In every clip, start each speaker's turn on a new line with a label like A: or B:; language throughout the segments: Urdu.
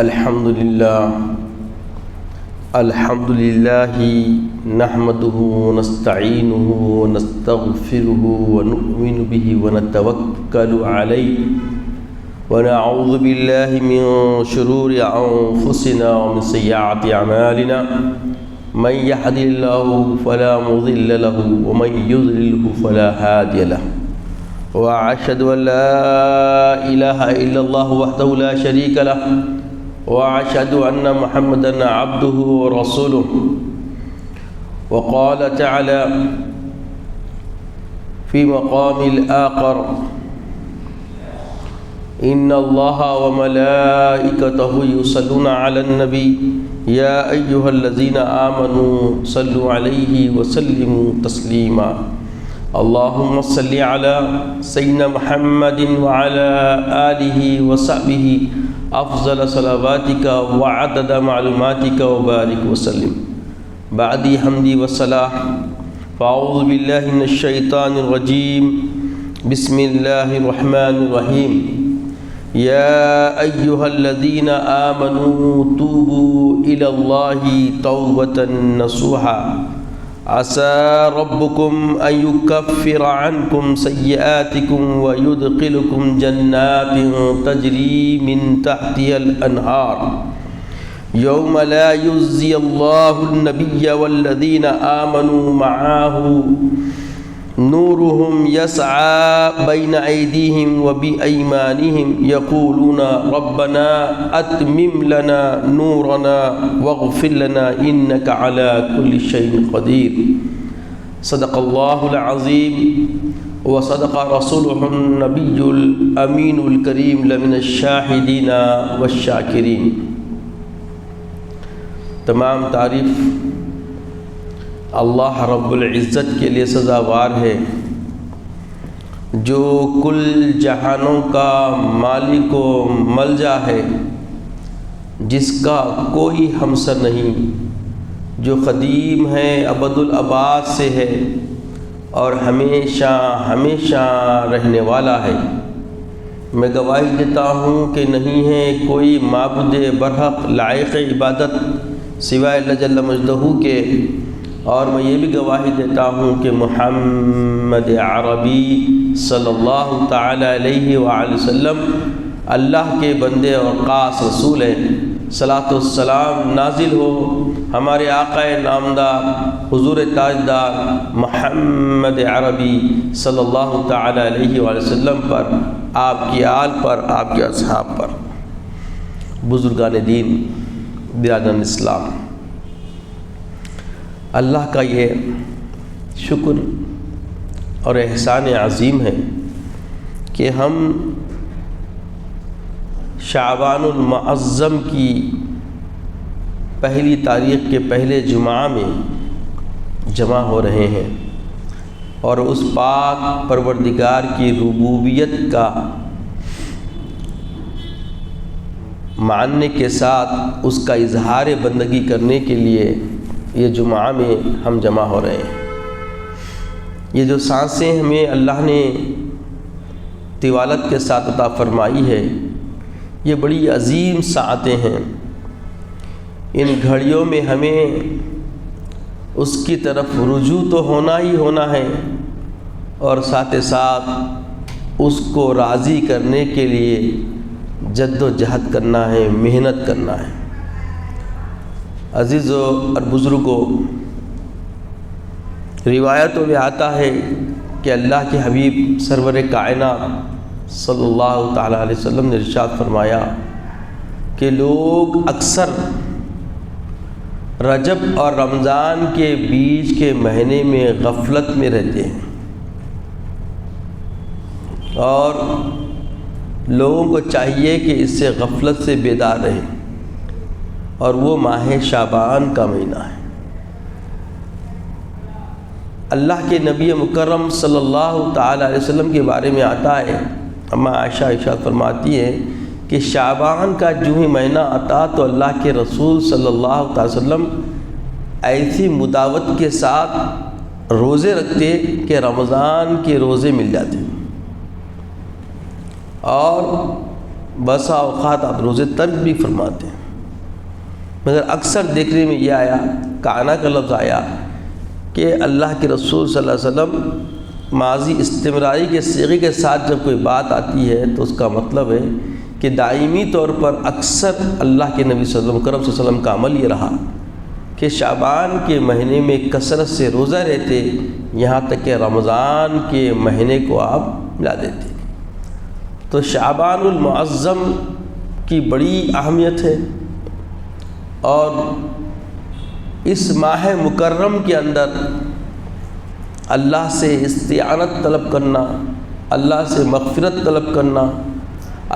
A: الحمد لله نحمده ونستعينه ونستغفره ونؤمن به ونتوكل عليه ونعوذ بالله من شرور أنفسنا ومن سيئات أعمالنا من يهد الله فلا مضل له ومن يضلل فلا هادي له وأشهد أن لا إله إلا الله وحده لا شريك له وأشهد أن محمدًا عبده ورسوله وقال تعالى في مقام الآخر إن الله وملائكته يصلون على النبي يا أيها الذين آمنوا صلوا عليه وسلموا تسليما اللهم صل على سيدنا محمد وعلى آله وصحبه أفضل صلواتك وعدد معلوماتك وبارك وسلم بعد حمدي والصلاة فأعوذ بالله من الشيطان الرجيم بسم الله الرحمن الرحيم يا أيها الذين آمنوا توبوا إلى الله توبة نصوحا عسى ربكم أن يكفر عنكم سيئاتكم ويدخلكم جنات تجري من تحتها الأنهار يوم لا يخزي الله النبي والذين آمنوا معه نورهم يسعى بين أيديهم وبأيمانهم يقولون ربنا أتمم لنا نورنا واغفر لنا إنك على كل شيء قدير صدق الله العظيم وصدق رسوله النبي الأمين الكريم لمن الشاهدين والشاكرين۔ تمام تعریف اللہ رب العزت کے لیے سزاوار ہے جو کل جہانوں کا مالک و ملجا ہے، جس کا کوئی ہمسر نہیں، جو قدیم ہے، ابد الآباد سے ہے اور ہمیشہ ہمیشہ رہنے والا ہے۔ میں گواہی دیتا ہوں کہ نہیں ہے کوئی معبود برحق لائق عبادت سوائے اللہ جل مجدہ کے، اور میں یہ بھی گواہی دیتا ہوں کہ محمد عربی صلی اللہ تعالی علیہ وآلہ وسلم اللہ کے بندے اور خاص رسول ہیں۔ صلاۃ والسلام نازل ہو ہمارے آقا نامدار حضور تاجدار محمد عربی صلی اللہ تعالی علیہ وآلہ وسلم پر، آپ کی آل پر، آپ کے اصحاب پر۔ بزرگان دین، برادران اسلام، اللہ کا یہ شکر اور احسان عظیم ہے کہ ہم شعبان المعظم کی پہلی تاریخ کے پہلے جمعہ میں جمع ہو رہے ہیں، اور اس پاک پروردگار کی ربوبیت کا ماننے کے ساتھ اس کا اظہار بندگی کرنے کے لیے یہ جمعہ میں ہم جمع ہو رہے ہیں۔ یہ جو سانسیں ہمیں اللہ نے طوالت کے ساتھ عطا فرمائی ہے، یہ بڑی عظیم ساعتیں ہیں۔ ان گھڑیوں میں ہمیں اس کی طرف رجوع تو ہونا ہی ہونا ہے، اور ساتھ ساتھ اس کو راضی کرنے کے لیے جد و جہد کرنا ہے، محنت کرنا ہے۔ عزیزوں اور بزرگوں، روایتوں میں آتا ہے کہ اللہ کے حبیب سرور کائنات صلی اللہ تعالی علیہ وسلم نے ارشاد فرمایا کہ لوگ اکثر رجب اور رمضان کے بیچ کے مہینے میں غفلت میں رہتے ہیں، اور لوگوں کو چاہیے کہ اس سے غفلت سے بیدار رہیں، اور وہ ماہ شعبان کا مہینہ ہے۔ اللہ کے نبی مکرم صلی اللہ تعالی علیہ وسلم کے بارے میں آتا ہے، اما عائشہ ارشاد فرماتی ہے کہ شعبان کا جو ہی مہینہ آتا تو اللہ کے رسول صلی اللہ تعالی وسلم ایسی مداوت کے ساتھ روزے رکھتے کہ رمضان کے روزے مل جاتے، اور بسا اوقات آپ روزے ترک بھی فرماتے ہیں، مگر اکثر دیکھنے میں یہ آیا، کانا کا لفظ آیا کہ اللہ کے رسول صلی اللہ علیہ وسلم ماضی استمراری کے صیغے کے ساتھ جب کوئی بات آتی ہے تو اس کا مطلب ہے کہ دائمی طور پر اکثر اللہ کے نبی صلی اللہ علیہ وسلم کا عمل یہ رہا کہ شعبان کے مہینے میں کثرت سے روزہ رہتے، یہاں تک کہ رمضان کے مہینے کو آپ ملا دیتے۔ تو شعبان المعظم کی بڑی اہمیت ہے، اور اس ماہ مکرم کے اندر اللہ سے استعانت طلب کرنا، اللہ سے مغفرت طلب کرنا،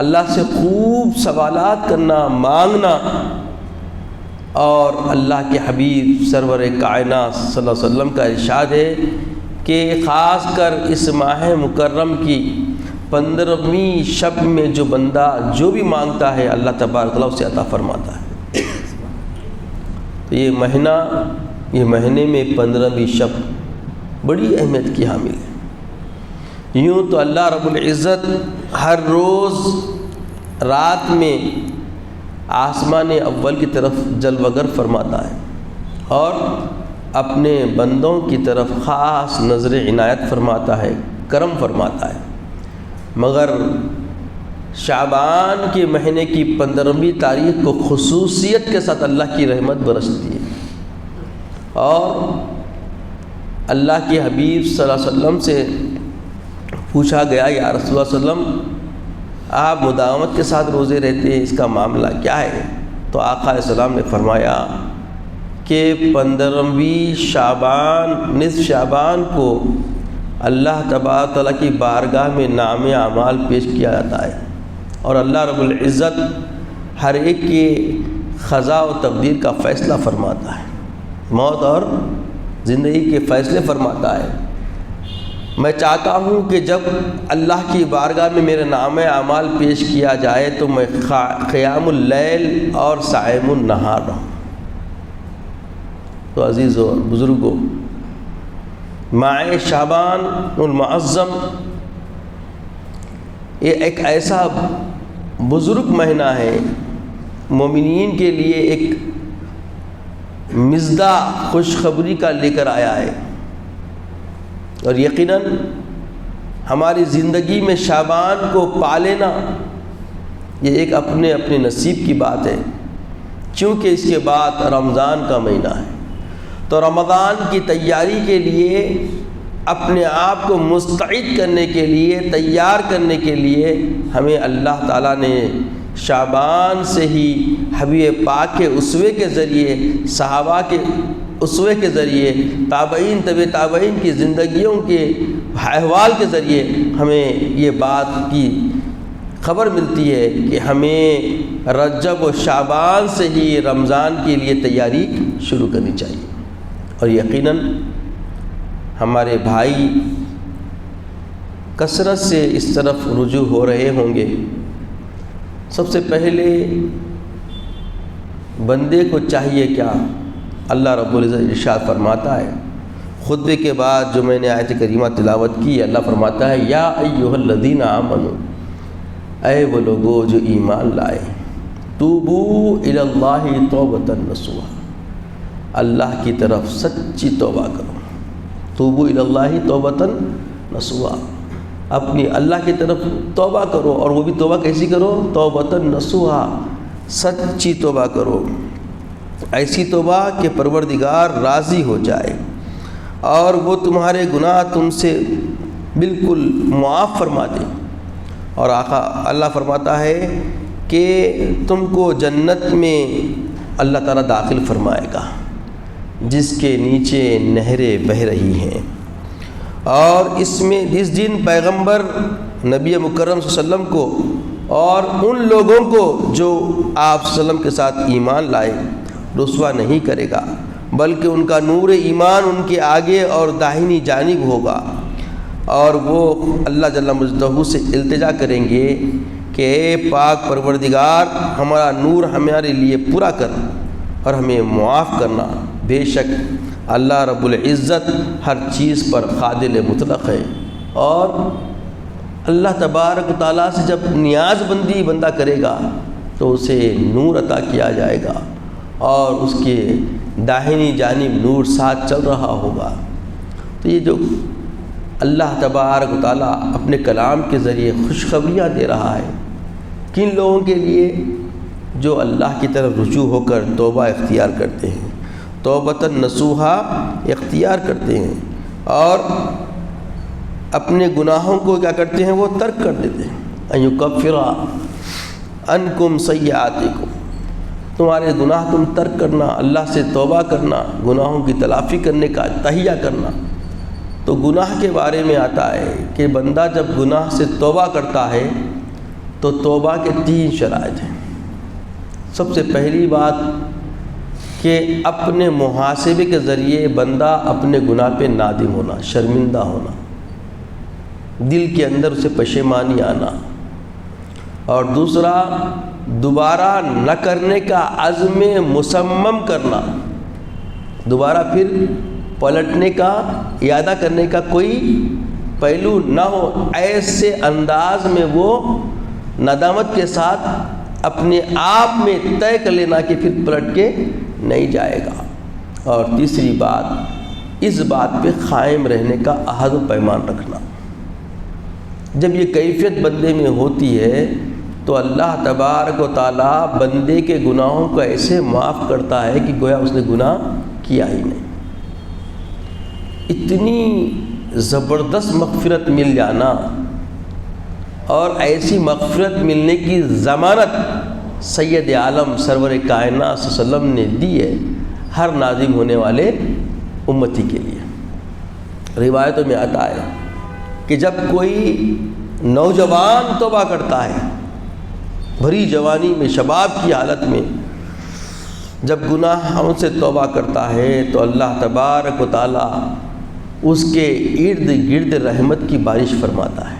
A: اللہ سے خوب سوالات کرنا، مانگنا، اور اللہ کے حبیب سرور کائنات صلی اللہ علیہ وسلم کا ارشاد ہے کہ خاص کر اس ماہ مکرم کی 15ویں شب میں جو بندہ جو بھی مانگتا ہے اللہ تبارک تعالیٰ اسے عطا فرماتا ہے۔ تو یہ مہینے میں 15ویں شب بڑی اہمیت کی حامل ہے۔ یوں تو اللہ رب العزت ہر روز رات میں آسمان اول کی طرف جلوگر فرماتا ہے اور اپنے بندوں کی طرف خاص نظر عنایت فرماتا ہے، کرم فرماتا ہے، مگر شعبان کے مہینے کی 15ویں تاریخ کو خصوصیت کے ساتھ اللہ کی رحمت برستی ہے، اور اللہ کے حبیب صلی اللہ علیہ وسلم سے پوچھا گیا، یا رسول اللہ صلی اللہ علیہ وسلم آپ مداومت کے ساتھ روزے رہتے ہیں، اس کا معاملہ کیا ہے؟ تو آقا علیہ السلام نے فرمایا کہ 15ویں شعبان، نصف شعبان کو اللہ تبارک تعالیٰ کی بارگاہ میں نام اعمال پیش کیا جاتا ہے، اور اللہ رب العزت ہر ایک کے قضاء و تقدیر کا فیصلہ فرماتا ہے، موت اور زندگی کے فیصلے فرماتا ہے۔ میں چاہتا ہوں کہ جب اللہ کی بارگاہ میں میرے نام اعمال پیش کیا جائے تو میں قیام اللیل اور صائم النہار رہوں۔ تو عزیزو اور بزرگوں، ماہ شعبان المعظم یہ ایک ایسا بزرگ مہینہ ہے، مومنین کے لیے ایک مزدہ خوشخبری کا لے کر آیا ہے، اور یقیناً ہماری زندگی میں شعبان کو پا لینا یہ ایک اپنے نصیب کی بات ہے، چونکہ اس کے بعد رمضان کا مہینہ ہے۔ تو رمضان کی تیاری کے لیے، اپنے آپ کو مستعد کرنے کے لیے، تیار کرنے کے لیے ہمیں اللہ تعالیٰ نے شعبان سے ہی حبیب پاک کے اسوے کے ذریعے، صحابہ کے اسوے کے ذریعے، تابعین، طبع تابعین کی زندگیوں کے احوال کے ذریعے ہمیں یہ بات کی خبر ملتی ہے کہ ہمیں رجب و شعبان سے ہی رمضان کے لیے تیاری شروع کرنی چاہیے۔ اور یقیناً ہمارے بھائی کثرت سے اس طرف رجوع ہو رہے ہوں گے۔ سب سے پہلے بندے کو چاہیے کیا؟ اللہ رب العزت ارشاد فرماتا ہے خطبے کے بعد جو میں نے آیت کریمہ تلاوت کی، اللہ فرماتا ہے یا ایھا الذین آمنوا، اے وہ لوگو جو ایمان لائے، توبو الی اللہ توبۃ نصوحا، اللہ کی طرف سچی توبہ کرو۔ توبو الی اللہ توبۃ نصوحا، اپنی اللہ کی طرف توبہ کرو، اور وہ بھی توبہ کیسی کرو؟ توبۃ نصوحا، سچی توبہ کرو، ایسی توبہ کہ پروردگار راضی ہو جائے اور وہ تمہارے گناہ تم سے بالکل معاف فرما دے۔ اور آقا اللہ فرماتا ہے کہ تم کو جنت میں اللہ تعالیٰ داخل فرمائے گا جس کے نیچے نہریں بہہ رہی ہیں، اور اس دن پیغمبر نبی مکرم صلی اللہ علیہ وسلم کو اور ان لوگوں کو جو آپ صلی اللہ علیہ وسلم کے ساتھ ایمان لائے رسوا نہیں کرے گا، بلکہ ان کا نور ایمان ان کے آگے اور داہنی جانب ہوگا، اور وہ اللہ جل مجدہ سے التجا کریں گے کہ اے پاک پروردگار، ہمارا نور ہمارے لیے پورا کر اور ہمیں معاف کرنا۔ بے شک اللہ رب العزت ہر چیز پر قادر مطلق ہے، اور اللہ تبارک و تعالیٰ سے جب نیاز بندی بندہ کرے گا تو اسے نور عطا کیا جائے گا اور اس کے داہنی جانب نور ساتھ چل رہا ہوگا۔ تو یہ جو اللہ تبارک و تعالیٰ اپنے کلام کے ذریعے خوشخبریاں دے رہا ہے، کن لوگوں کے لیے؟ جو اللہ کی طرف رجوع ہو کر توبہ اختیار کرتے ہیں، توبۃ نصوحا اختیار کرتے ہیں اور اپنے گناہوں کو کیا کرتے ہیں؟ وہ ترک کر دیتے ہیں۔ ان یکفر عنکم سیئاتکم، تمہارے گناہ تم ترک کرنا، اللہ سے توبہ کرنا، گناہوں کی تلافی کرنے کا تہیہ کرنا۔ تو گناہ کے بارے میں آتا ہے کہ بندہ جب گناہ سے توبہ کرتا ہے تو توبہ کے 3 شرائط ہیں۔ سب سے پہلی بات کہ اپنے محاسبے کے ذریعے بندہ اپنے گناہ پہ نادم ہونا، شرمندہ ہونا، دل کے اندر اسے پشیمانی آنا، اور دوسرا دوبارہ نہ کرنے کا عزم مصمم کرنا، دوبارہ پھر پلٹنے کا، ارادہ کرنے کا کوئی پہلو نہ ہو، ایسے انداز میں وہ ندامت کے ساتھ اپنے آپ میں طے کر لینا کہ پھر پلٹ کے نہیں جائے گا۔ اور تیسری بات، اس بات پہ قائم رہنے کا عہد و پیمان رکھنا۔ جب یہ کیفیت بندے میں ہوتی ہے تو اللہ تبارک و تعالیٰ بندے کے گناہوں کو ایسے معاف کرتا ہے کہ گویا اس نے گناہ کیا ہی نہیں۔ اتنی زبردست مغفرت مل جانا اور ایسی مغفرت ملنے کی ضمانت سید عالم سرور کائنات صلی اللہ علیہ وسلم نے دی ہے ہر نازم ہونے والے امتی کے لیے۔ روایتوں میں آتا ہے کہ جب کوئی نوجوان توبہ کرتا ہے، بھری جوانی میں، شباب کی حالت میں جب گناہوں سے توبہ کرتا ہے تو اللہ تبارک و تعالیٰ اس کے ارد گرد رحمت کی بارش فرماتا ہے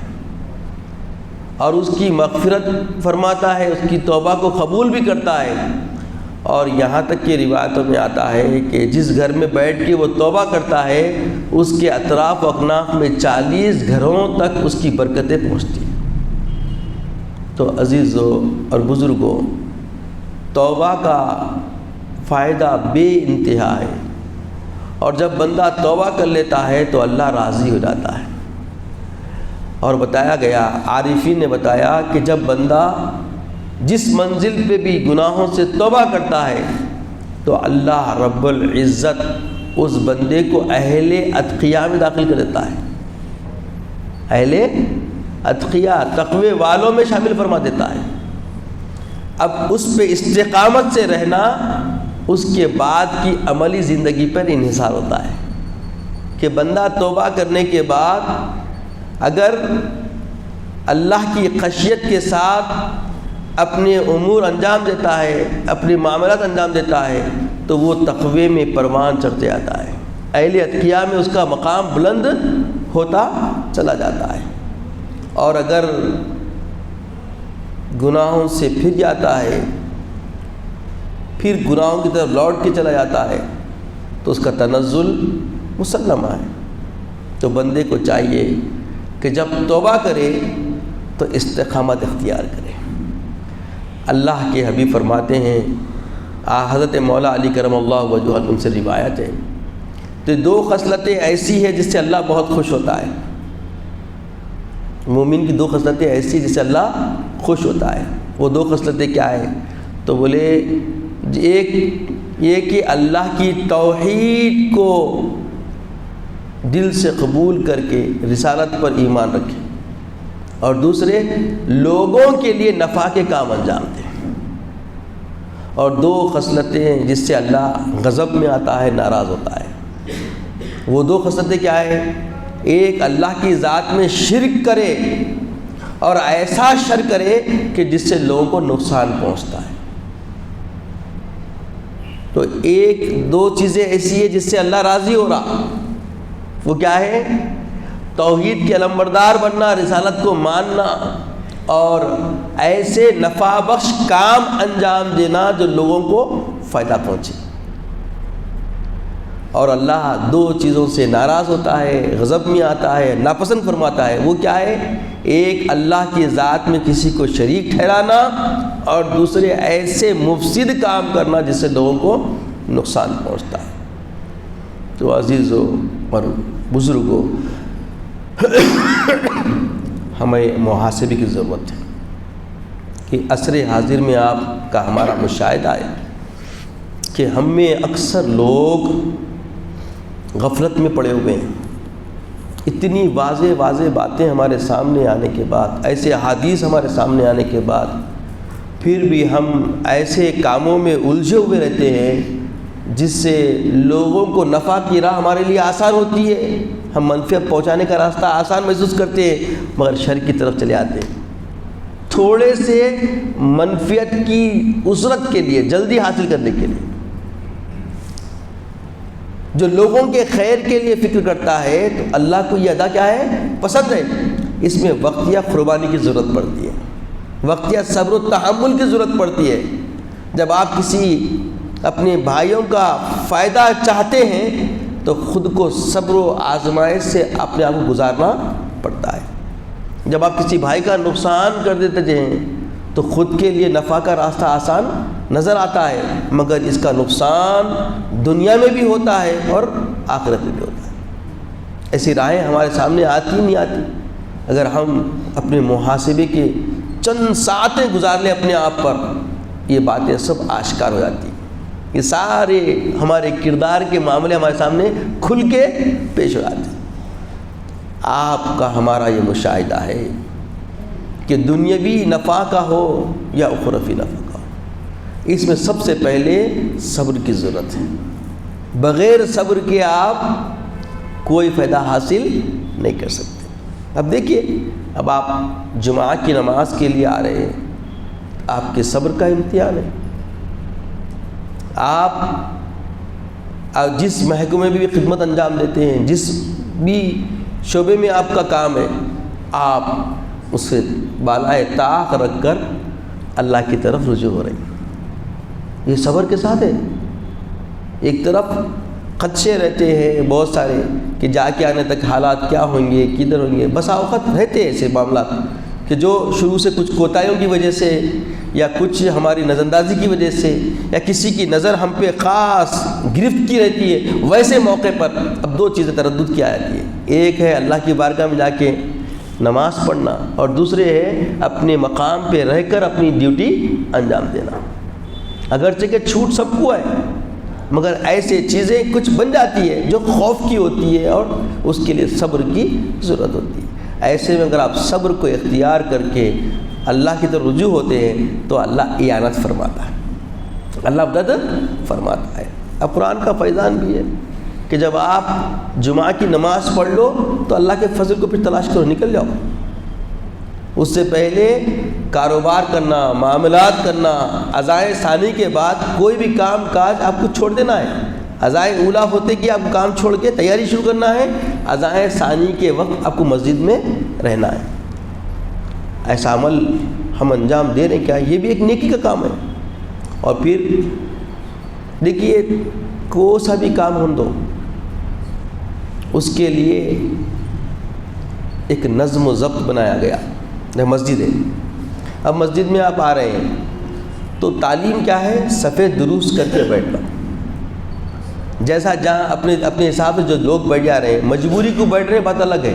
A: اور اس کی مغفرت فرماتا ہے، اس کی توبہ کو قبول بھی کرتا ہے۔ اور یہاں تک کہ روایتوں میں آتا ہے کہ جس گھر میں بیٹھ کے وہ توبہ کرتا ہے اس کے اطراف و اکناف میں 40 گھروں تک اس کی برکتیں پہنچتی ہیں۔ تو عزیزو اور بزرگوں، توبہ کا فائدہ بے انتہا ہے، اور جب بندہ توبہ کر لیتا ہے تو اللہ راضی ہو جاتا ہے۔ اور بتایا گیا، عارفین نے بتایا کہ جب بندہ جس منزل پہ بھی گناہوں سے توبہ کرتا ہے تو اللہ رب العزت اس بندے کو اہل اتقیاء میں داخل کر دیتا ہے، اہل اتقیاء، تقوی والوں میں شامل فرما دیتا ہے۔ اب اس پہ استقامت سے رہنا اس کے بعد کی عملی زندگی پر انحصار ہوتا ہے کہ بندہ توبہ کرنے کے بعد اگر اللہ کی خشیت کے ساتھ اپنے امور انجام دیتا ہے، اپنے معاملات انجام دیتا ہے تو وہ تقوی میں پروان چڑھتے جاتا ہے، اہل اتقیاء میں اس کا مقام بلند ہوتا چلا جاتا ہے۔ اور اگر گناہوں سے پھر جاتا ہے، پھر گناہوں کی طرف لوٹ کے چلا جاتا ہے تو اس کا تنزل مسلمہ ہے۔ تو بندے کو چاہیے کہ جب توبہ کرے تو استقامت اختیار کرے۔ اللہ کے حبیب فرماتے ہیں، حضرت مولا علی کرم اللہ وجہہ ان سے روایت ہے، تو 2 خصلتیں ایسی ہیں جس سے اللہ بہت خوش ہوتا ہے۔ مومن کی 2 خصلتیں ایسی جس سے اللہ خوش ہوتا ہے۔ وہ 2 خصلتیں کیا ہیں؟ تو بولے ایک یہ کہ اللہ کی توحید کو دل سے قبول کر کے رسالت پر ایمان رکھے، اور دوسرے لوگوں کے لیے نفع کے کام انجام دیں۔ اور 2 خصلتیں جس سے اللہ غضب میں آتا ہے، ناراض ہوتا ہے۔ وہ 2 خصلتیں کیا ہیں؟ ایک اللہ کی ذات میں شرک کرے اور ایسا شرک کرے کہ جس سے لوگوں کو نقصان پہنچتا ہے۔ تو 2 چیزیں ایسی ہیں جس سے اللہ راضی ہو رہا، وہ کیا ہے؟ توحید کے علمبردار بننا، رسالت کو ماننا، اور ایسے نفع بخش کام انجام دینا جو لوگوں کو فائدہ پہنچے۔ اور اللہ دو چیزوں سے ناراض ہوتا ہے، غضب میں آتا ہے، ناپسند فرماتا ہے۔ وہ کیا ہے؟ ایک اللہ کی ذات میں کسی کو شریک ٹھہرانا، اور دوسرے ایسے مفسد کام کرنا جس سے لوگوں کو نقصان پہنچتا ہے۔ تو عزیزوں اور بزرگوں، ہمیں محاسبے کی ضرورت ہے کہ عصر حاضر میں آپ کا ہمارا مشاہدہ ہے کہ ہم میں اکثر لوگ غفلت میں پڑے ہوئے ہیں۔ اتنی واضح باتیں ہمارے سامنے آنے کے بعد، ایسے احادیث ہمارے سامنے آنے کے بعد، پھر بھی ہم ایسے کاموں میں الجھے ہوئے رہتے ہیں جس سے لوگوں کو نفع کی راہ ہمارے لیے آسان ہوتی ہے، ہم منفعت پہنچانے کا راستہ آسان محسوس کرتے ہیں، مگر شر کی طرف چلے آتے ہیں۔ تھوڑے سے منفعت کی اسرت کے لیے، جلدی حاصل کرنے کے لیے، جو لوگوں کے خیر کے لیے فکر کرتا ہے، تو اللہ کو یہ ادا کیا ہے؟ پسند ہے۔ اس میں وقتیہ قربانی کی ضرورت پڑتی ہے، وقتیہ صبر و تحمل کی ضرورت پڑتی ہے۔ جب آپ کسی اپنے بھائیوں کا فائدہ چاہتے ہیں تو خود کو صبر و آزمائش سے اپنے آپ کو گزارنا پڑتا ہے۔ جب آپ کسی بھائی کا نقصان کر دیتے ہیں تو خود کے لیے نفع کا راستہ آسان نظر آتا ہے، مگر اس کا نقصان دنیا میں بھی ہوتا ہے اور آخرت میں بھی ہوتا ہے۔ ایسی راہیں ہمارے سامنے آتی نہیں آتی۔ اگر ہم اپنے محاسبے کے چند ساعتیں گزار لیں اپنے آپ پر، یہ باتیں سب آشکار ہو جاتی ہیں۔ یہ سارے ہمارے کردار کے معاملے ہمارے سامنے کھل کے پیش ہو جاتے ہیں۔ آپ کا ہمارا یہ مشاہدہ ہے کہ دنیاوی نفع کا ہو یا اخروی نفع کا ہو، اس میں سب سے پہلے صبر کی ضرورت ہے۔ بغیر صبر کے آپ کوئی فائدہ حاصل نہیں کر سکتے۔ اب دیکھیے، اب آپ جمعہ کی نماز کے لیے آ رہے ہیں، آپ کے صبر کا امتحان ہے۔ آپ جس محکمے میں بھی خدمت انجام دیتے ہیں، جس بھی شعبے میں آپ کا کام ہے، آپ اس سے بالائے طاق رکھ کر اللہ کی طرف رجوع ہو رہے ہیں۔ یہ صبر کے ساتھ ہے۔ ایک طرف خدشے رہتے ہیں بہت سارے کہ جا کے آنے تک حالات کیا ہوں گے، کدھر ہوں گے۔ بسا اوقات رہتے ہیں ایسے معاملات کہ جو شروع سے کچھ کوتاہیوں کی وجہ سے، یا کچھ ہماری نظر اندازی کی وجہ سے، یا کسی کی نظر ہم پہ خاص گرفت کی رہتی ہے، ویسے موقع پر اب دو چیزیں تردد کی آتی ہے۔ ایک ہے اللہ کی بارگاہ میں جا کے نماز پڑھنا، اور دوسرے ہے اپنے مقام پہ رہ کر اپنی ڈیوٹی انجام دینا۔ اگرچہ کہ چھوٹ سب کو ہے، مگر ایسے چیزیں کچھ بن جاتی ہے جو خوف کی ہوتی ہے، اور اس کے لیے صبر کی ضرورت ہوتی ہے۔ ایسے میں اگر آپ صبر کو اختیار کر کے اللہ کی طرف رجوع ہوتے ہیں تو اللہ اعانت فرماتا ہے، اللہ مدد فرماتا ہے۔ اب قرآن کا فیضان بھی ہے کہ جب آپ جمعہ کی نماز پڑھ لو تو اللہ کے فضل کو پھر تلاش کرو، نکل جاؤ۔ اس سے پہلے کاروبار کرنا، معاملات کرنا، عزائے ثانی کے بعد کوئی بھی کام کاج آپ کو چھوڑ دینا ہے۔ عزائے اولا ہوتے کہ آپ کام چھوڑ کے تیاری شروع کرنا ہے، عزائے ثانی کے وقت آپ کو مسجد میں رہنا ہے۔ ایسا عمل ہم انجام دے رہے ہیں کیا؟ یہ بھی ایک نیکی کا کام ہے۔ اور پھر دیکھیے، کوئی سا بھی کام ہو دو، اس کے لیے ایک نظم و ضبط بنایا گیا۔ مسجد ہے، اب مسجد میں آپ آ رہے ہیں تو تعلیم کیا ہے؟ صفیں درست کر کے بیٹھنا۔ جیسا جہاں اپنے حساب سے جو لوگ بیٹھ جا رہے ہیں، مجبوری کو بیٹھ رہے ہیں، بات الگ ہے،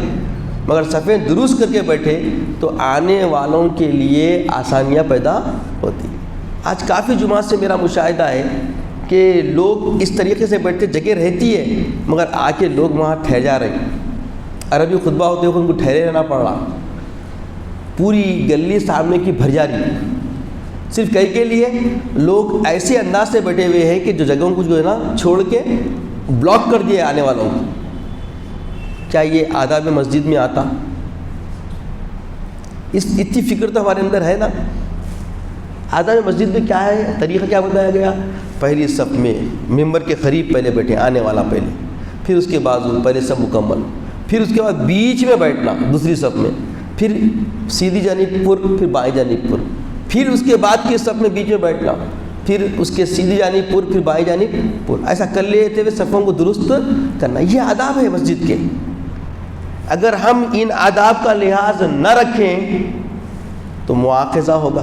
A: مگر صفیں درست کر کے بیٹھے تو آنے والوں کے لیے آسانیاں پیدا ہوتی۔ آج کافی جمعات سے میرا مشاہدہ ہے کہ لوگ اس طریقے سے بیٹھتے، جگہ رہتی ہے مگر آ کے لوگ وہاں ٹھہر جا رہے ہیں۔ عربی خطبہ ہوتے ہوئے ان کو ٹھہرے رہنا پڑ رہا، پوری گلی سامنے کی بھر جا رہی، صرف کئی کے لیے لوگ ایسے انداز سے بیٹھے ہوئے ہیں کہ جو جگہوں کو جو ہے نا چھوڑ کے بلاک کر دیا آنے والوں کو۔ کیا یہ آداب مسجد میں آتا؟ اتنی فکر تو ہمارے اندر ہے نا۔ آداب مسجد میں کیا ہے؟ طریقہ کیا بتایا گیا؟ پہلی صف میں ممبر کے قریب پہلے بیٹھے، آنے والا پہلے، پھر اس کے بازو، پہلے سب مکمل، پھر اس کے بعد بیچ میں بیٹھنا دوسری صف میں، پھر سیدھی جانب پر، پھر بائیں جانب پر، پھر اس کے بعد کی صف میں بیچ میں بیٹھنا، پھر اس کے سیدھی جانب پر، پھر بائیں جانب پر، ایسا کر لیتے ہوئے صفوں کو درست کرنا. یہ آداب ہے مسجد کے. اگر ہم ان آداب کا لحاظ نہ رکھیں تو مواخذہ ہوگا.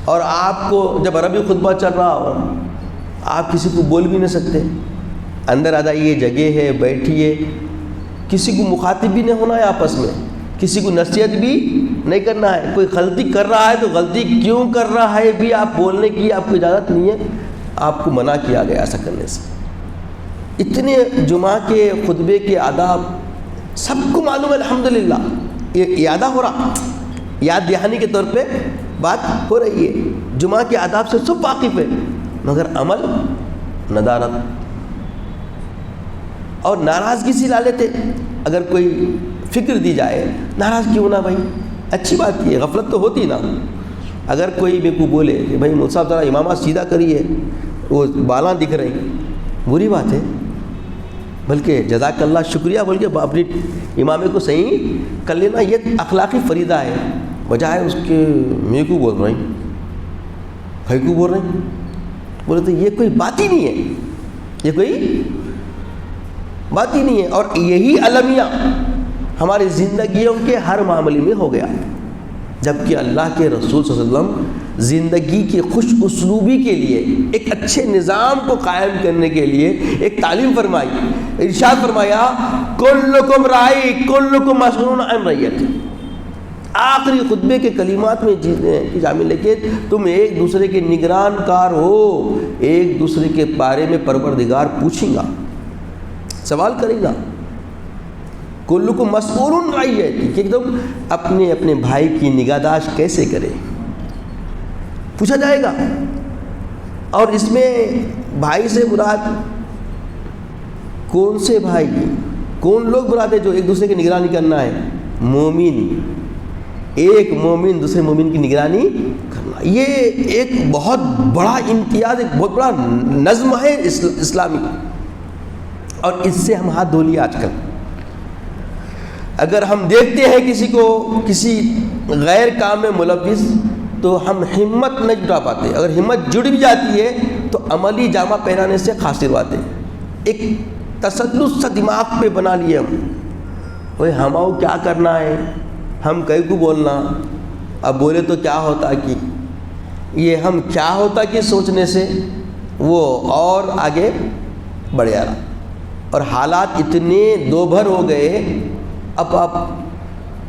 A: اور آپ کو جب عربی خطبہ چل رہا ہو، آپ کسی کو بول بھی نہیں سکتے. اندر آ جائیے، جگہ ہے، بیٹھیے. کسی کو مخاطب بھی نہیں ہونا ہے آپس میں، کسی کو نصیحت بھی نہیں کرنا ہے. کوئی غلطی کر رہا ہے تو غلطی کیوں کر رہا ہے بھی آپ بولنے کی آپ کو اجازت نہیں ہے. آپ کو منع کیا گیا ایسا کرنے سے. اتنے جمعہ کے خطبے کے آداب سب کو معلوم ہے الحمدللہ. یہ اعادہ ہو رہا، یاد دہانی کے طور پہ بات ہو رہی ہے. جمعہ کے آداب سے سب واقف ہے، مگر عمل ندارت اور ناراضگی سے لا لیتے. اگر کوئی فکر دی جائے، ناراض کیوں نہ بھائی، اچھی بات کی ہے، غفلت تو ہوتی نا. اگر کوئی میرے کو بولے کہ بھائی مول صاحب ذرا امامہ سیدھا کریے، وہ بالاں دکھ رہی، بری بات ہے. بلکہ جزاک اللہ شکریہ بول کے اپنی امامے کو صحیح کر لینا، یہ اخلاقی فریضہ ہے. بجائے اس کے میرے کو بول رہے ہیں، بھائی کو بول رہے ہیں، بولے تو یہ کوئی بات ہی نہیں ہے، یہ کوئی بات ہی نہیں ہے. اور یہی المیہ ہماری زندگیوں کے ہر معاملے میں ہو گیا. جبکہ اللہ کے رسول صلی اللہ علیہ وسلم زندگی کی خوش اسلوبی کے لیے، ایک اچھے نظام کو قائم کرنے کے لیے ایک تعلیم فرمائی. ارشاد فرمایا کلکم راعی کلکم مسئول عن رعیتہ. آخری خطبے کے کلمات میں شامل ہے کہ تم ایک دوسرے کے نگران کار ہو، ایک دوسرے کے بارے میں پروردگار پوچھیں گا، سوال کرے گا. کلکم مسئول عن رعیتہ کہ تم اپنے اپنے بھائی کی نگہداشت کیسے کرے، پوچھا جائے گا. اور اس میں بھائی سے مراد کون سے بھائی، کون لوگ مراد ہے جو ایک دوسرے کی نگرانی کرنا ہے؟ مومن. ایک مومن دوسرے مومن کی نگرانی کرنا، یہ ایک بہت بڑا امتیاز، ایک بہت بڑا نظم ہے اسلامی. اور اس سے ہم ہاتھ دھو لیے. آج کل اگر ہم دیکھتے ہیں کسی کو کسی غیر کام میں ملوث تو ہم ہمت نہیں جٹا پاتے. اگر ہمت جڑ بھی جاتی ہے تو عملی جامہ پہنانے سے خاص کرواتے. ایک تسلط سا دماغ پہ بنا لیے ہم، بھائی ہماؤ کیا کرنا ہے، ہم کئی کو بولنا، اب بولے تو کیا ہوتا کہ یہ ہم کیا ہوتا کہ سوچنے سے وہ اور آگے بڑھ جا رہا. اور حالات اتنے دوبھر ہو گئے، اب آپ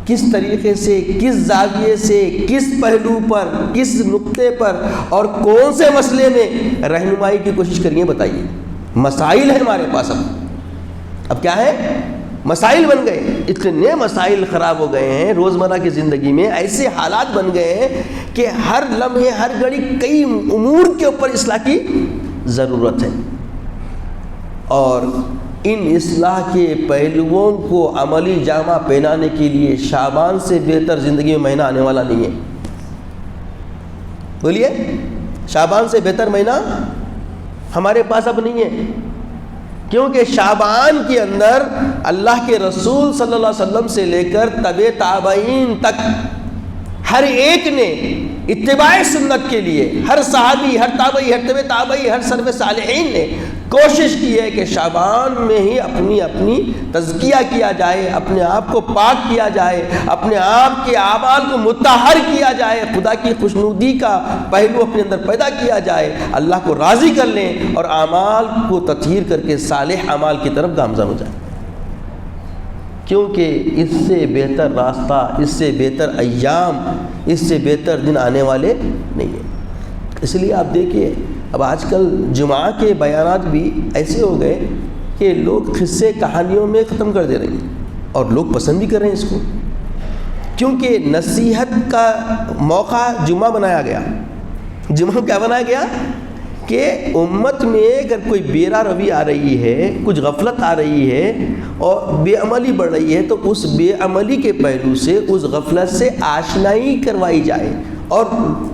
A: کس طریقے سے، کس زاویے سے، کس پہلو پر، کس نقطے پر اور کون سے مسئلے میں رہنمائی کی کوشش کریے بتائیے. مسائل ہیں ہمارے پاس. اب کیا ہے، مسائل بن گئے. اتنے مسائل خراب ہو گئے ہیں روزمرہ کی زندگی میں، ایسے حالات بن گئے ہیں کہ ہر لمحے ہر گھڑی کئی امور کے اوپر اصلاح کی ضرورت ہے. اور ان اصلاح کے پہلوؤں کو عملی جامہ پہنانے کے لیے شعبان سے بہتر زندگی میں مہینہ آنے والا نہیں ہے. بولیے، شعبان سے بہتر مہینہ ہمارے پاس اب نہیں ہے. کیونکہ شعبان کے اندر اللہ کے رسول صلی اللہ علیہ وسلم سے لے کر تبع تابعین تک ہر ایک نے اتباع سنت کے لیے، ہر صحابی، ہر تابعی، ہر تبع تابعی، ہر سلف صالحین نے کوشش کی ہے کہ شعبان میں ہی اپنی تزکیہ کیا جائے، اپنے آپ کو پاک کیا جائے، اپنے آپ کے اعمال کو مطہر کیا جائے، خدا کی خوشنودی کا پہلو اپنے اندر پیدا کیا جائے، اللہ کو راضی کر لیں اور اعمال کو تطہیر کر کے صالح اعمال کی طرف گامزن ہو جائیں. کیونکہ اس سے بہتر راستہ، اس سے بہتر ایام، اس سے بہتر دن آنے والے نہیں ہیں. اس لیے آپ دیکھیے اب آج کل جمعہ کے بیانات بھی ایسے ہو گئے کہ لوگ قصے کہانیوں میں ختم کر دے رہے ہیں، اور لوگ پسند بھی کر رہے ہیں اس کو. کیونکہ نصیحت کا موقع جمعہ بنایا گیا. جمعہ کیا بنایا گیا کہ امت میں اگر کوئی بیرا روی آ رہی ہے، کچھ غفلت آ رہی ہے اور بے عملی بڑھ رہی ہے، تو اس بے عملی کے پہلو سے اس غفلت سے آشنائی کروائی جائے اور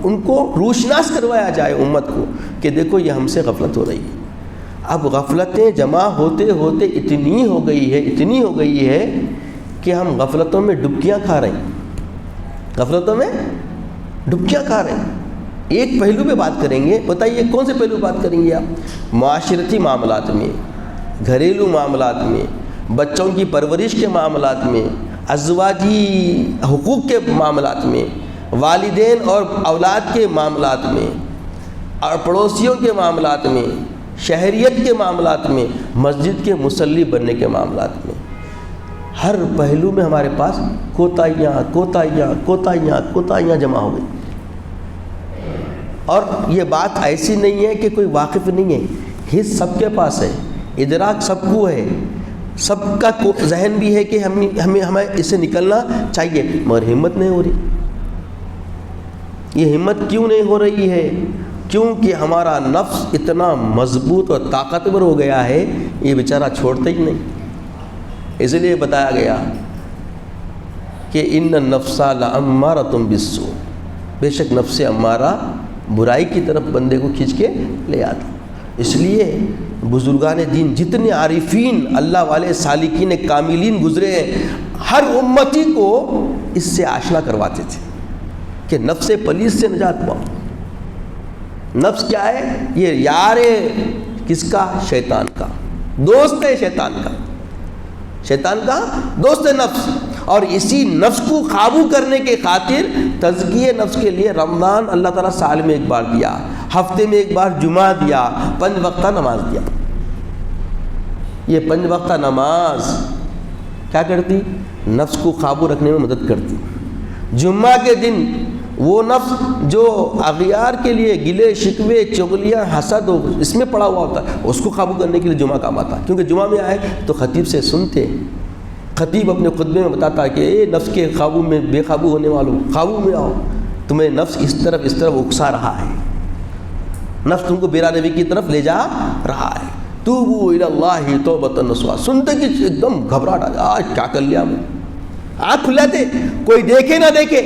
A: ان کو روشناس کروایا جائے امت کو کہ دیکھو یہ ہم سے غفلت ہو رہی ہے. اب غفلتیں جمع ہوتے ہوتے اتنی ہو گئی ہے کہ ہم غفلتوں میں ڈبکیاں کھا رہے ہیں، غفلتوں میں ڈبکیاں کھا رہے ہیں. ایک پہلو پہ بات کریں گے. بتائیے کون سے پہلو بات کریں گے آپ؟ معاشرتی معاملات میں، گھریلو معاملات میں، بچوں کی پرورش کے معاملات میں، ازواجی حقوق کے معاملات میں، والدین اور اولاد کے معاملات میں، اور پڑوسیوں کے معاملات میں، شہریت کے معاملات میں، مسجد کے مصلی بننے کے معاملات میں. ہر پہلو میں ہمارے پاس کوتاہیاں جمع ہو گئی. اور یہ بات ایسی نہیں ہے کہ کوئی واقف نہیں ہے، حس سب کے پاس ہے، ادراک سب کو ہے، سب کا ذہن بھی ہے کہ ہمیں اس سے نکلنا چاہیے، مگر ہمت نہیں ہو رہی. یہ ہمت کیوں نہیں ہو رہی ہے؟ کیونکہ ہمارا نفس اتنا مضبوط اور طاقتور ہو گیا ہے، یہ بیچارہ چھوڑتا ہی نہیں. اس لیے بتایا گیا کہ ان النفس لامارۃ بالسوء، بے شک نفس امارہ برائی کی طرف بندے کو کھینچ کے لے آتا. اس لیے بزرگان دین جتنے عارفین اللہ والے سالکین کاملین گزرے ہیں، ہر امتی کو اس سے آشنا کرواتے تھے کہ نفس پلیس سے نجات پاؤ. نفس کیا ہے؟ یہ یار ہے کس کا؟ شیطان کا دوست ہے، شیطان کا دوست ہے نفس. اور اسی نفس کو قابو کرنے کے خاطر تزکیہ نفس کے لیے رمضان اللہ تعالیٰ سال میں ایک بار دیا، ہفتے میں ایک بار جمعہ دیا، 5 وقتہ نماز دیا. یہ 5 وقتہ نماز کیا کرتی؟ نفس کو قابو رکھنے میں مدد کرتی. جمعہ کے دن وہ نفس جو اغیار کے لیے گلے شکوے چغلیاں حسد اس میں پڑا ہوا ہوتا ہے، اس کو قابو کرنے کے لیے جمعہ کام آتا ہے. کیونکہ جمعہ میں آئے تو خطیب سے سنتے، خطیب اپنے خطبے میں بتاتا ہے کہ اے نفس کے قابو میں بے قابو ہونے والوں، قابو میں آؤ، تمہیں نفس اس طرف اکسا رہا ہے، نفس تم کو بیرا نبی کی طرف لے جا رہا ہے. توبوا الی اللہ توبۃ نصوحا. سنتے کہ ایک دم گھبراہٹ آ جائے، آج کیا کر لیا ہم نے. آنکھ کھلاتے، کوئی دیکھے نہ دیکھے،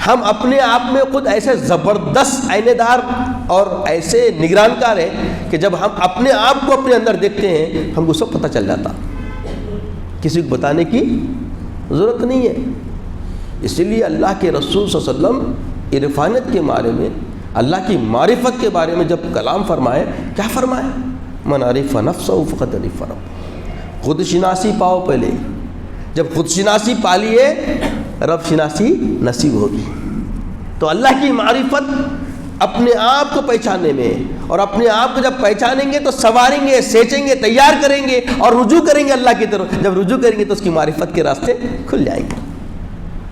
A: ہم اپنے آپ میں خود ایسے زبردست عینے دار اور ایسے نگران کار ہیں کہ جب ہم اپنے آپ کو اپنے اندر دیکھتے ہیں ہم کو سب پتہ چل جاتا، کسی کو بتانے کی ضرورت نہیں ہے. اس لیے اللہ کے رسول صلی اللہ علیہ وسلم عرفانیت کے بارے میں، اللہ کی معرفت کے بارے میں جب کلام فرمائے، کیا فرمائے؟ من عرف نفسہ فقد عرف ربہ. خود شناسی پاؤ پہلے، جب خود شناسی پا لیے رب شناسی نصیب ہوگی. تو اللہ کی معرفت اپنے آپ کو پہچاننے میں، اور اپنے آپ کو جب پہچانیں گے تو سنواریں گے، سینچیں گے، تیار کریں گے اور رجوع کریں گے اللہ کی طرف. جب رجوع کریں گے تو اس کی معرفت کے راستے کھل جائیں گے.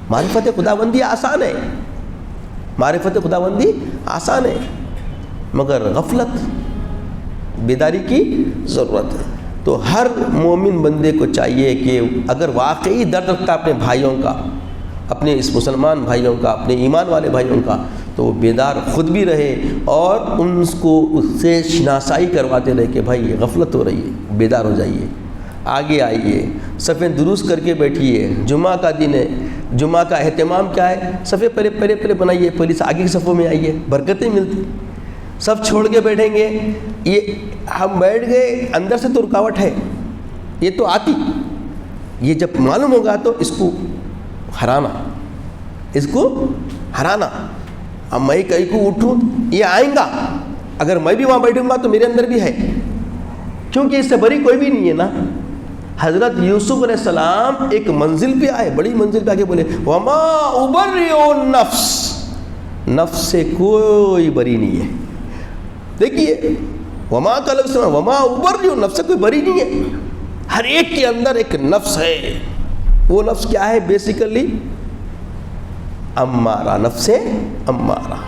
A: معرفت خداوندی آسان ہے، معرفت خداوندی آسان ہے، مگر غفلت بیداری کی ضرورت ہے. تو ہر مومن بندے کو چاہیے کہ اگر واقعی درد رکھتا ہے اپنے بھائیوں کا، اپنے اس مسلمان بھائیوں کا، اپنے ایمان والے بھائیوں کا، تو وہ بیدار خود بھی رہے اور ان کو اس سے شناسائی کرواتے رہے کہ بھائی غفلت ہو رہی ہے، بیدار ہو جائیے، آگے آئیے، صفیں درست کر کے بیٹھیے. جمعہ کا دن ہے، جمعہ کا اہتمام کیا ہے؟ صفیں پہلے بنائیے، پہلے سے آگے کی صفوں میں آئیے، برکتیں ملتی. سب چھوڑ کے بیٹھیں گے، یہ ہم بیٹھ گئے، اندر سے تو رکاوٹ ہے، یہ تو آتی، یہ جب معلوم ہوگا تو اس کو ہرانا. اب میں کہیں کو اٹھوں، یہ آئیں گا، اگر میں بھی وہاں بیٹھوں گا تو میرے اندر بھی ہے، کیونکہ اس سے بری کوئی بھی نہیں ہے نا. حضرت یوسف علیہ السلام ایک منزل پہ آئے، بڑی منزل پہ آ کے بولے وما ابرئ النفس، نفس سے کوئی بری نہیں ہے. دیکھیے وما کا لفظ وما ابرئ النفس سے کوئی بری نہیں ہے. ہر ایک کے اندر ایک نفس ہے. وہ نفس کیا ہے؟ بیسیکلی امارہ، نفس امارہ.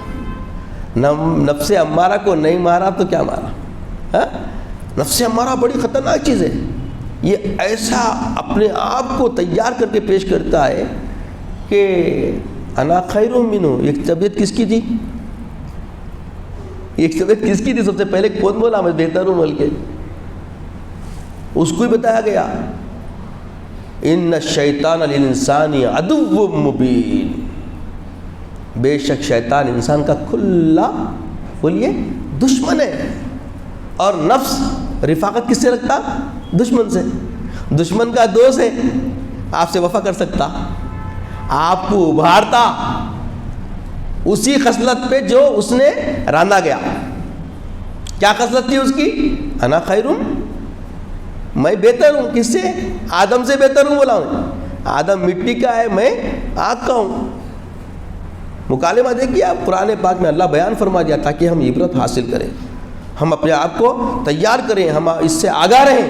A: نفس امارہ کو نہیں مارا تو کیا مارا؟ نفس امارہ بڑی خطرناک چیز ہے. یہ ایسا اپنے آپ کو تیار کر کے پیش کرتا ہے کہ انا خیر منہ. ایک طبیعت کس کی تھی؟ سب سے پہلے کون بولا میں بہتر ہوں؟ بول کے اس کو ہی بتایا گیا ان الشیطان للانسان عدو مبین. بے شک شیطان انسان کا کھلا بولیے دشمن ہے. اور نفس رفاقت کس سے رکھتا؟ دشمن سے. دشمن کا دوست ہے، آپ سے وفا کر سکتا، آپ کو ابھارتا، اسی خصلت پہ جو اس نے راندا گیا. کیا خصلت تھی اس کی؟ انا خیرم، میں بہتر ہوں. کس سے؟ آدم سے بہتر ہوں. بولا ہوں آدم مٹی کا ہے، میں آگ کا ہوں. مکالمہ دیکھیے آپ، قرآن پاک میں اللہ بیان فرما دیا تاکہ ہم عبرت حاصل کریں، ہم اپنے آپ کو تیار کریں، ہم اس سے آگاہ رہیں.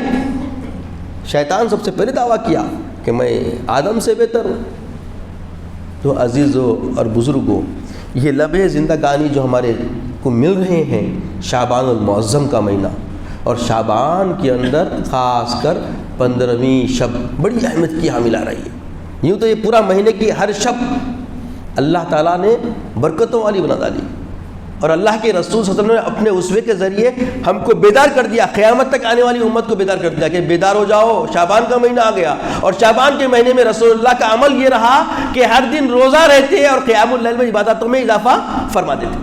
A: شیطان سب سے پہلے دعویٰ کیا کہ میں آدم سے بہتر ہوں. تو عزیزوں اور بزرگوں، یہ لمحے زندگانی جو ہمارے کو مل رہے ہیں، شعبان المعظم کا مہینہ، اور شعبان کے اندر خاص کر 15ویں شب بڑی اہمیت کی حامل آ رہی ہے. یوں تو یہ پورا مہینے کی ہر شب اللہ تعالیٰ نے برکتوں والی بنا ڈالی، اور اللہ کے رسول صلی اللہ علیہ وسلم نے اپنے اسوے کے ذریعے ہم کو بیدار کر دیا، قیامت تک آنے والی امت کو بیدار کر دیا کہ بیدار ہو جاؤ، شعبان کا مہینہ آ گیا. اور شعبان کے مہینے میں رسول اللہ کا عمل یہ رہا کہ ہر دن روزہ رہتے اور قیام اللیل میں عبادتوں میں اضافہ فرما دیتے.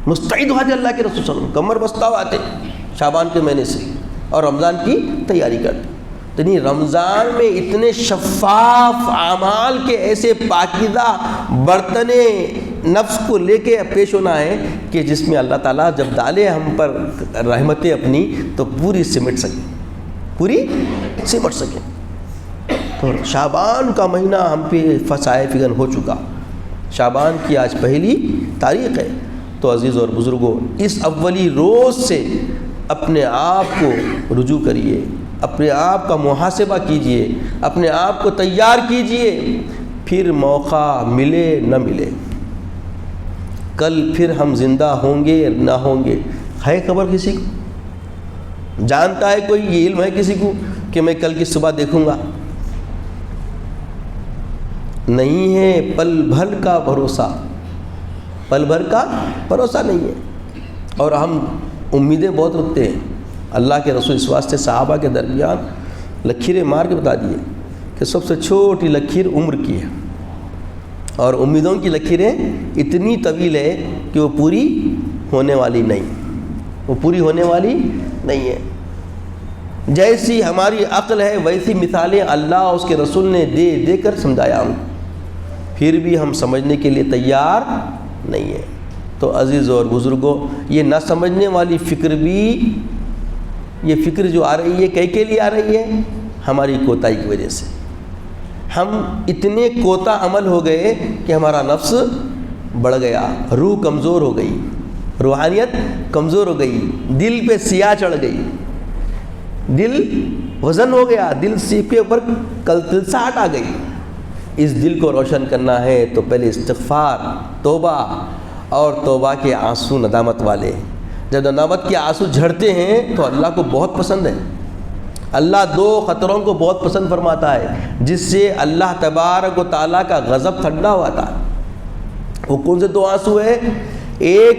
A: مستعد ہو جاتے اللہ کے رسول صلی اللہ علیہ وسلم، کمر بستہ ہو آتے شعبان کے مہینے سے، اور رمضان کی تیاری کرتے. تو نہیں، رمضان میں اتنے شفاف اعمال کے ایسے پاکیزہ برتن نفس کو لے کے پیش ہونا ہے کہ جس میں اللہ تعالیٰ جب ڈالے ہم پر رحمتیں اپنی تو پوری سمٹ سکیں. تو شعبان کا مہینہ ہم پہ فسائے فگن ہو چکا. شعبان کی آج پہلی تاریخ ہے. تو عزیز اور بزرگوں، اس اولی روز سے اپنے آپ کو رجوع کریے، اپنے آپ کا محاسبہ کیجئے، اپنے آپ کو تیار کیجئے. پھر موقع ملے نہ ملے، کل پھر ہم زندہ ہوں گے نہ ہوں گے، ہے خبر کسی کو؟ جانتا ہے کوئی، یہ علم ہے کسی کو کہ میں کل کی صبح دیکھوں گا؟ نہیں ہے. پل بھر کا بھروسہ، پل بھر کا بھروسہ نہیں ہے. اور ہم امیدیں بہت رکھتے ہیں. اللہ کے رسول اس واسطے صحابہ کے درمیان لکیریں مار کے بتا دیے کہ سب سے چھوٹی لکیر عمر کی ہے، اور امیدوں کی لکیریں اتنی طویل ہے کہ وہ پوری ہونے والی نہیں ہے. جیسی ہماری عقل ہے ویسی مثالیں اللہ اس کے رسول نے دے دے کر سمجھایا ہم، پھر بھی ہم سمجھنے کے لیے تیار نہیں ہے. تو عزیزوں اور بزرگوں، یہ نہ سمجھنے والی فکر بھی، یہ فکر جو آ رہی ہے کے لیے آ رہی ہے؟ ہماری کوتاہی کی وجہ سے. ہم اتنے کوتا عمل ہو گئے کہ ہمارا نفس بڑھ گیا، روح کمزور ہو گئی، روحانیت کمزور ہو گئی، دل پہ سیاہ چڑھ گئی، دل وزن ہو گیا، دل سیخ کے اوپر کلساہٹ آ گئی. اس دل کو روشن کرنا ہے تو پہلے استغفار، توبہ، اور توبہ کے آنسو ندامت والے. جب ندامت کے آنسو جھڑتے ہیں تو اللہ کو بہت پسند ہے. اللہ 2 خطروں کو بہت پسند فرماتا ہے جس سے اللہ تبارک و تعالیٰ کا غضب ٹھنڈا ہوا تھا. وہ کون سے 2 آنسو ہے؟ ایک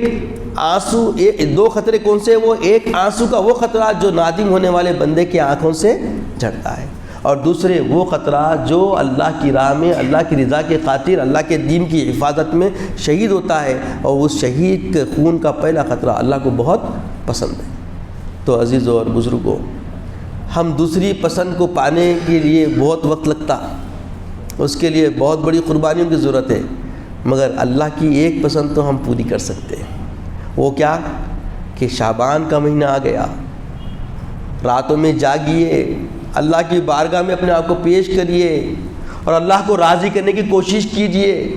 A: آنسو، 2 خطرے کون سے؟ وہ ایک آنسو کا وہ خطرہ جو نادم ہونے والے بندے کی آنکھوں سے جھڑتا ہے، اور دوسرے وہ خطرہ جو اللہ کی راہ میں، اللہ کی رضا کے خاطر، اللہ کے دین کی حفاظت میں شہید ہوتا ہے، اور اس شہید کے خون کا پہلا خطرہ اللہ کو بہت پسند ہے. تو عزیزوں اور بزرگوں، ہم دوسری پسند کو پانے کے لیے بہت وقت لگتا، اس کے لیے بہت بڑی قربانیوں کی ضرورت ہے، مگر اللہ کی ایک پسند تو ہم پوری کر سکتے ہیں. وہ کیا؟ کہ شعبان کا مہینہ آ گیا، راتوں میں جاگیے، اللہ کی بارگاہ میں اپنے آپ کو پیش کریے، اور اللہ کو راضی کرنے کی کوشش کیجئے،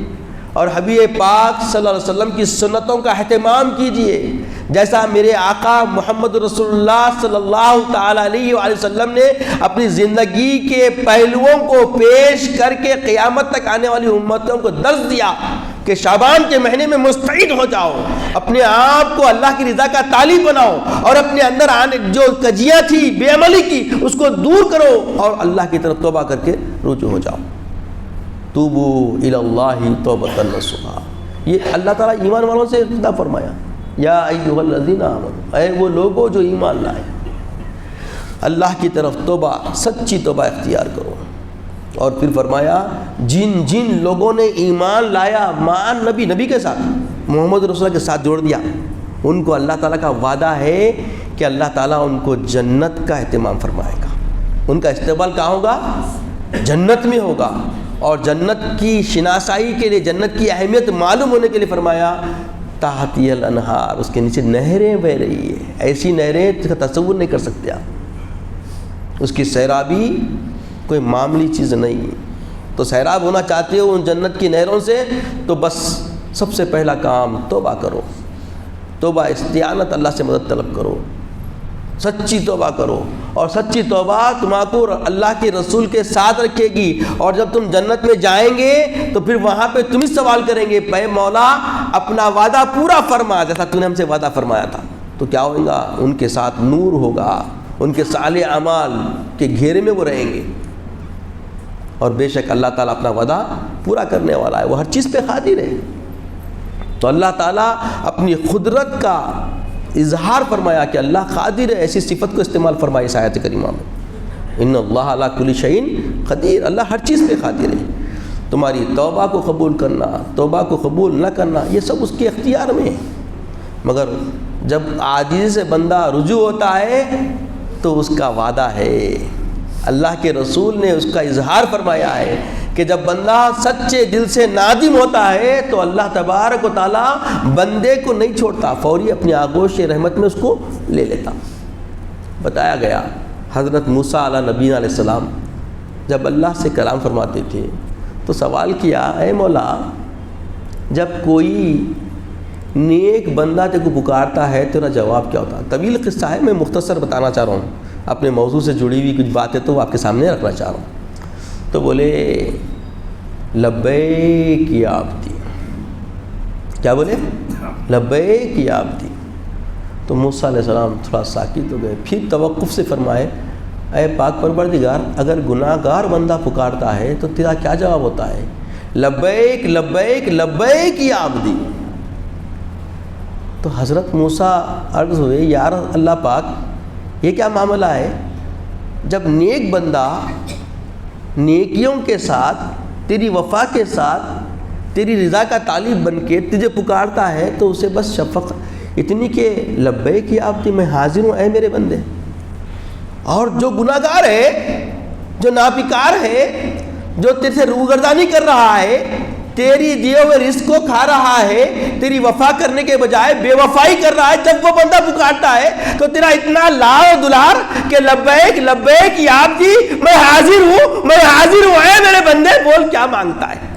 A: اور حبیب پاک صلی اللہ علیہ وسلم کی سنتوں کا اہتمام کیجئے. جیسا میرے آقا محمد رسول اللہ صلی اللہ تعالیٰ علیہ وآلہ وسلم نے اپنی زندگی کے پہلوؤں کو پیش کر کے قیامت تک آنے والی امتوں کو درس دیا کہ شعبان کے مہینے میں مستعد ہو جاؤ، اپنے آپ کو اللہ کی رضا کا طالب بناؤ، اور اپنے اندر آنے جو کجیاں تھی بے عملی کی اس کو دور کرو، اور اللہ کی طرف توبہ کر کے رجوع ہو جاؤ. توبو الی اللہ توبۃ نصوحا. یہ اللہ تعالیٰ ایمان والوں سے خطاب فرمایا، یا ایھا الذین آمنوا، اے وہ لوگوں جو ایمان لائے، اللہ کی طرف توبہ، سچی توبہ اختیار کرو. اور پھر فرمایا جن جن لوگوں نے ایمان لایا مان نبی کے ساتھ، محمد رسول اللہ کے ساتھ جوڑ دیا، ان کو اللہ تعالیٰ کا وعدہ ہے کہ اللہ تعالیٰ ان کو جنت کا اہتمام فرمائے گا. ان کا استقبال کہاں ہوگا؟ جنت میں ہوگا. اور جنت کی شناسائی کے لیے، جنت کی اہمیت معلوم ہونے کے لیے فرمایا تحتی الانہار، اس کے نیچے نہریں بہ رہی ہیں، ایسی نہریں جس کا تصور نہیں کر سکتے آپ، اس کی سیرابی کوئی معمولی چیز نہیں۔ تو سیراب ہونا چاہتے ہو ان جنت کی نہروں سے تو بس سب سے پہلا کام توبہ کرو، توبہ استعانت، اللہ سے مدد طلب کرو، سچی توبہ کرو، اور سچی توبہ تمہارے کو اللہ کے رسول کے ساتھ رکھے گی، اور جب تم جنت میں جائیں گے تو پھر وہاں پہ تم ہی سوال کریں گے اے مولا اپنا وعدہ پورا فرما جیسا تو نے ہم سے وعدہ فرمایا تھا۔ تو کیا ہوگا؟ ان کے ساتھ نور ہوگا، ان کے صالح اعمال کے گھیرے میں وہ رہیں گے، اور بے شک اللہ تعالیٰ اپنا وعدہ پورا کرنے والا ہے، وہ ہر چیز پہ قادر ہے۔ تو اللہ تعالیٰ اپنی قدرت کا اظہار فرمایا کہ اللہ قادر ہے، ایسی صفت کو استعمال فرمائی اس آیت کریمہ میں، ان اللہ علی کل شیء قدیر، اللہ ہر چیز پہ قادر ہے۔ تمہاری توبہ کو قبول کرنا، توبہ کو قبول نہ کرنا، یہ سب اس کے اختیار میں ہے، مگر جب عاجزی سے بندہ رجوع ہوتا ہے تو اس کا وعدہ ہے، اللہ کے رسول نے اس کا اظہار فرمایا ہے کہ جب بندہ سچے دل سے نادم ہوتا ہے تو اللہ تبارک و تعالیٰ بندے کو نہیں چھوڑتا، فوری اپنی آغوش رحمت میں اس کو لے لیتا۔ بتایا گیا حضرت موسیٰ علیہ نبینا علیہ السلام جب اللہ سے کلام فرماتے تھے تو سوال کیا اے مولا جب کوئی نیک بندہ تیرے کو پکارتا ہے تیرا جواب کیا ہوتا ہے؟ طویل قصہ ہے، میں مختصر بتانا چاہ رہا ہوں، اپنے موضوع سے جڑی ہوئی کچھ باتیں تو آپ کے سامنے رکھنا چاہ رہا ہوں۔ تو بولے لبیک یا عبدی، کیا بولے؟ لبیک یا عبدی۔ تو موسیٰ علیہ السلام تھوڑا ساکت ہو گئے، پھر توقف سے فرمائے اے پاک پروردگار اگر گناہ گار بندہ پکارتا ہے تو تیرا کیا جواب ہوتا ہے؟ لبیک لبیک لبیک یا عبدی۔ تو حضرت موسیٰ عرض ہوئے یار اللہ پاک یہ کیا معاملہ ہے؟ جب نیک بندہ نیکیوں کے ساتھ تیری وفا کے ساتھ تیری رضا کا طالب بن کے تجھے پکارتا ہے تو اسے بس شفقت اتنی کہ لبیک یا عبدی میں حاضر ہوں اے میرے بندے۔ اور جو گناہ گار ہے، جو ناپکار ہے، جو تیرے سے روگردانی کر رہا ہے، تیری دیے ہوئے رزق کو کھا رہا ہے، تیری وفا کرنے کے بجائے بے وفائی کر رہا ہے، جب وہ بندہ پکارتا ہے تو تیرا اتنا لاڑ و دلار کہ لبیک لبیک یا عبدی میں حاضر ہوں اے میرے بندے، بول کیا مانگتا ہے؟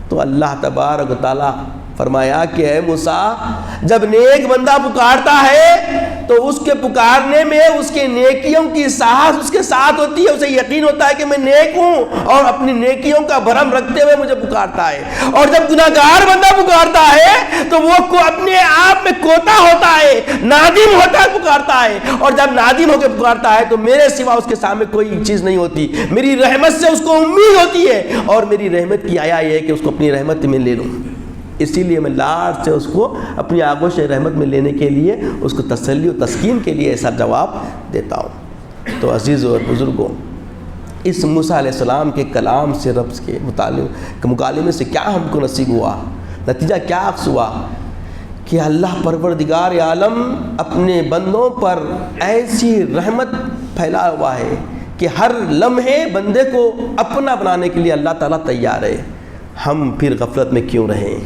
A: تو اللہ تبارک و تعالیٰ فرمایا کہ اے موسیٰ جب نیک بندہ پکارتا ہے تو اس کے پکارنے میں اس کے نیکیوں کی ساحت اس کے ساتھ ہوتی ہے، اسے یقین ہوتا ہے کہ میں نیک ہوں اور اپنی نیکیوں کا بھرم رکھتے ہوئے مجھے پکارتا ہے۔ اور جب گناہگار بندہ پکارتا ہے تو وہ اپنے آپ میں کوتا ہوتا ہے، نادم ہوتا ہے، پکارتا ہے، اور جب نادم ہو کے پکارتا ہے تو میرے سوا اس کے سامنے کوئی چیز نہیں ہوتی، میری رحمت سے اس کو امید ہوتی ہے، اور میری رحمت کی آیا یہ ہے کہ اس کو اپنی رحمت میں لے لوں، اسی لیے میں لاڈ سے اس کو اپنی آغوش رحمت میں لینے کے لیے اس کو تسلی و تسکین کے لیے ایسا جواب دیتا ہوں۔ تو عزیزوں اور بزرگوں، اس موسیٰ علیہ السلام کے کلام سے رب کے مکالمے سے کیا ہم کو نصیب ہوا؟ نتیجہ کیا عکس ہوا کہ اللہ پروردگار عالم اپنے بندوں پر ایسی رحمت پھیلا ہوا ہے کہ ہر لمحے بندے کو اپنا بنانے کے لیے اللہ تعالیٰ تیار ہے۔ ہم پھر غفلت میں کیوں رہیں؟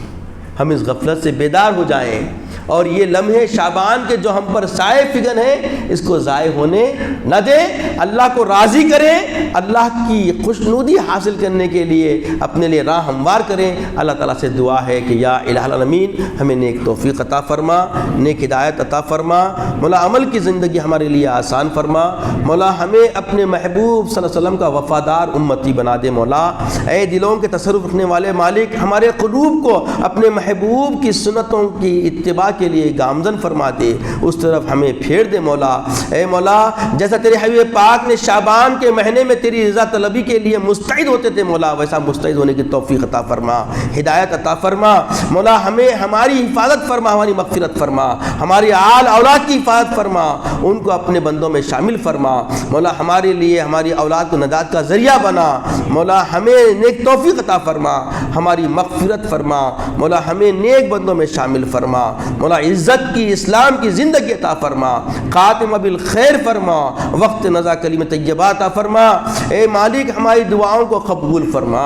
A: ہم اس غفلت سے بیدار ہو جائیں اور یہ لمحے شعبان کے جو ہم پر سائے فگن ہیں اس کو ضائع ہونے نہ دیں، اللہ کو راضی کریں، اللہ کی خوشنودی حاصل کرنے کے لیے اپنے لیے راہ ہموار کریں۔ اللہ تعالیٰ سے دعا ہے کہ یا الہ العالمین ہمیں نیک توفیق عطا فرما، نیک ہدایت عطا فرما، مولا عمل کی زندگی ہمارے لیے آسان فرما، مولا ہمیں اپنے محبوب صلی اللہ علیہ وسلم کا وفادار امتی بنا دے۔ مولا اے دلوں کے تصرف رکھنے والے مالک، ہمارے قلوب کو اپنے محبوب کی سنتوں کی اتباع کے لیے گامزن فرما دے، اس طرف ہمیں پھیر دے مولا۔ اے مولا جیسا تیرے حبیب پاک نے شعبان کے مہینے میں تیری رضا طلبی کے لیے مستعد ہوتے تھے مولا، ویسا مستعد ہونے کی توفیق عطا فرما، ہدایت عطا فرما مولا، ہمیں ہماری حفاظت فرما، ہماری مغفرت فرما، ہماری آل اولاد کی حفاظت فرما، ان کو اپنے بندوں میں شامل فرما مولا، ہمارے لیے ہماری اولاد کو نجات کا ذریعہ بنا مولا، ہمیں نیک توفیق عطا فرما، ہماری مغفرت فرما مولا، ہمیں نیک بندوں میں شامل فرما، مولا عزت کی اسلام کی زندگی عطا فرما، خاتمہ بالخیر فرما، وقت نزا کلمہ طیبہ عطا فرما۔ اے مالک ہماری دعاؤں کو قبول فرما،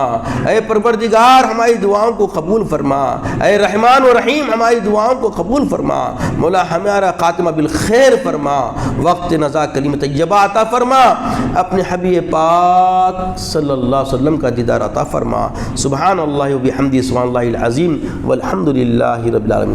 A: اے پروردگار ہماری دعاؤں کو قبول فرما، اے رحمان و رحیم ہماری دعاؤں کو قبول فرما، مولا ہمارا خاتمہ بالخیر فرما، وقت نزا کلمہ طیبہ عطا فرما، اپنے حبیب پاک صلی اللہ علیہ وسلم کا دیدار عطا فرما۔ سبحان اللہ و بحمدہ، سبحان اللہ العظیم، والحمد للہ رب العالمین۔